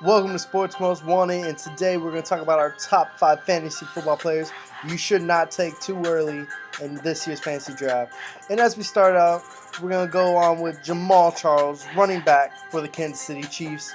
Welcome to Sports Most Wanted, and today we're going to talk about our top 5 fantasy football players you should not take too early in this year's fantasy draft. And as we start out, we're going to go on with Jamaal Charles, running back for the Kansas City Chiefs.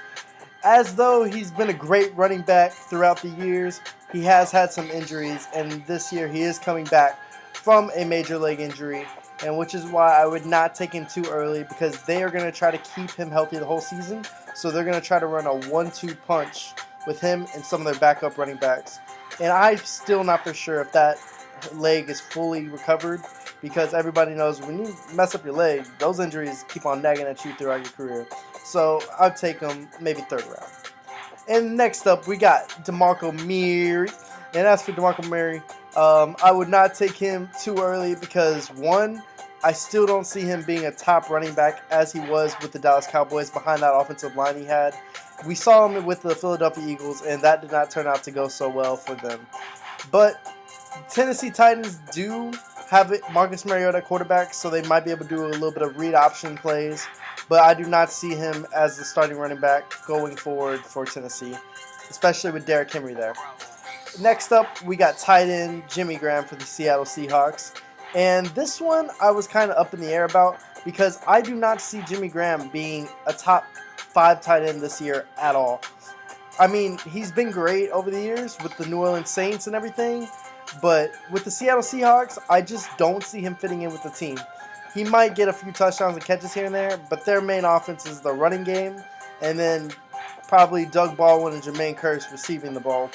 As though he's been a great running back throughout the years, he has had some injuries, and this year he is coming back from a major leg injury, and which is why I would not take him too early, because they are going to try to keep him healthy the whole season. So they're going to try to run a 1-2 punch with him and some of their backup running backs. And I'm still not for sure if that leg is fully recovered, because everybody knows when you mess up your leg, those injuries keep on nagging at you throughout your career. So I'd take him maybe third round. And next up, we got DeMarco Murray. And as for DeMarco Murray, I would not take him too early because, one, I still don't see him being a top running back as he was with the Dallas Cowboys behind that offensive line he had. We saw him with the Philadelphia Eagles, and that did not turn out to go so well for them. But Tennessee Titans do have Marcus Mariota at quarterback, so they might be able to do a little bit of read option plays. But I do not see him as the starting running back going forward for Tennessee, especially with Derrick Henry there. Next up, we got tight end Jimmy Graham for the Seattle Seahawks. And this one I was kind of up in the air about because I do not see Jimmy Graham being a top 5 tight end this year at all. I mean, he's been great over the years with the New Orleans Saints and everything, but with the Seattle Seahawks, I just don't see him fitting in with the team. He might get a few touchdowns and catches here and there, but their main offense is the running game, and then probably Doug Baldwin and Jermaine Kearse receiving the ball.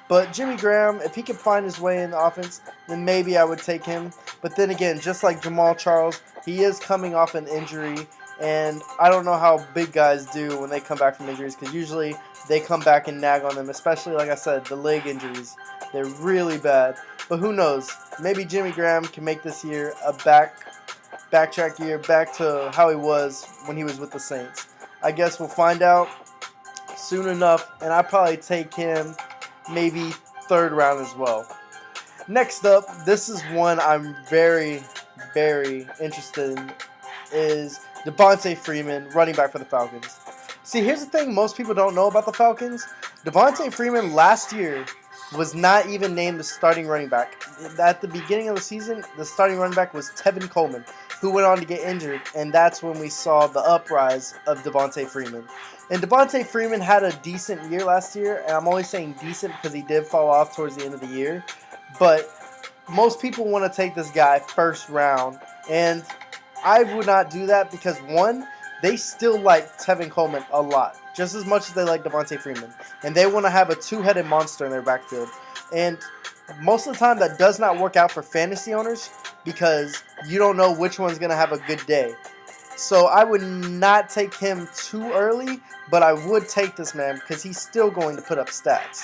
But Jimmy Graham, if he can find his way in the offense, then maybe I would take him. But then again, just like Jamaal Charles, he is coming off an injury, and I don't know how big guys do when they come back from injuries, because usually they come back and nag on them, especially, like I said, the leg injuries. They're really bad. But who knows? Maybe Jimmy Graham can make this year a backtrack year, back to how he was when he was with the Saints. I guess we'll find out soon enough, and I'd probably take him maybe third round as well. Next up, this is one I'm very, very interested in, is Devonta Freeman, running back for the Falcons. See, here's the thing most people don't know about the Falcons. Devonta Freeman last year was not even named the starting running back. At the beginning of the season, the starting running back was Tevin Coleman, who went on to get injured, and that's when we saw the uprise of Devonta Freeman. And Devonta Freeman had a decent year last year, and I'm only saying decent because he did fall off towards the end of the year. But most people want to take this guy first round, and I would not do that because, one, they still like Tevin Coleman a lot, just as much as they like Devonta Freeman. And they want to have a two-headed monster in their backfield. And most of the time that does not work out for fantasy owners because you don't know which one's going to have a good day. So I would not take him too early, but I would take this man because he's still going to put up stats.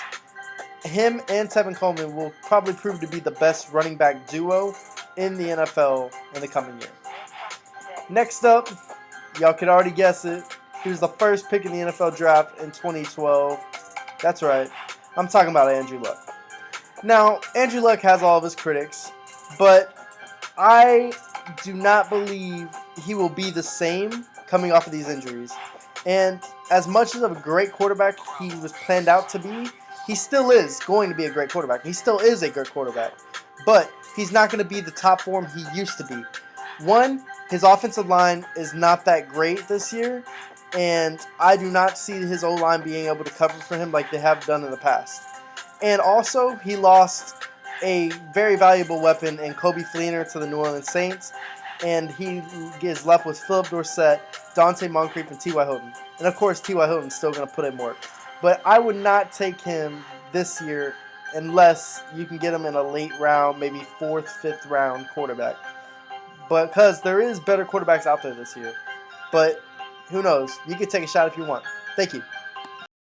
Him and Tevin Coleman will probably prove to be the best running back duo in the NFL in the coming year. Next up, y'all could already guess it. He was the first pick in the NFL draft in 2012. That's right. I'm talking about Andrew Luck. Now, Andrew Luck has all of his critics, but I do not believe he will be the same coming off of these injuries. And as much as of a great quarterback he was planned out to be, he still is going to be a great quarterback. He still is a great quarterback. But he's not going to be the top form he used to be. One, his offensive line is not that great this year, and I do not see his O-line being able to cover for him like they have done in the past. And also, he lost a very valuable weapon in Kobe Fleener to the New Orleans Saints, and he is left with Philip Dorsett, Dante Moncrief, and T.Y. Hilton. And of course, T.Y. Hilton's still going to put in work. But I would not take him this year unless you can get him in a late round, maybe 4th, 5th round quarterback. Because there is better quarterbacks out there this year. But who knows? You can take a shot if you want. Thank you.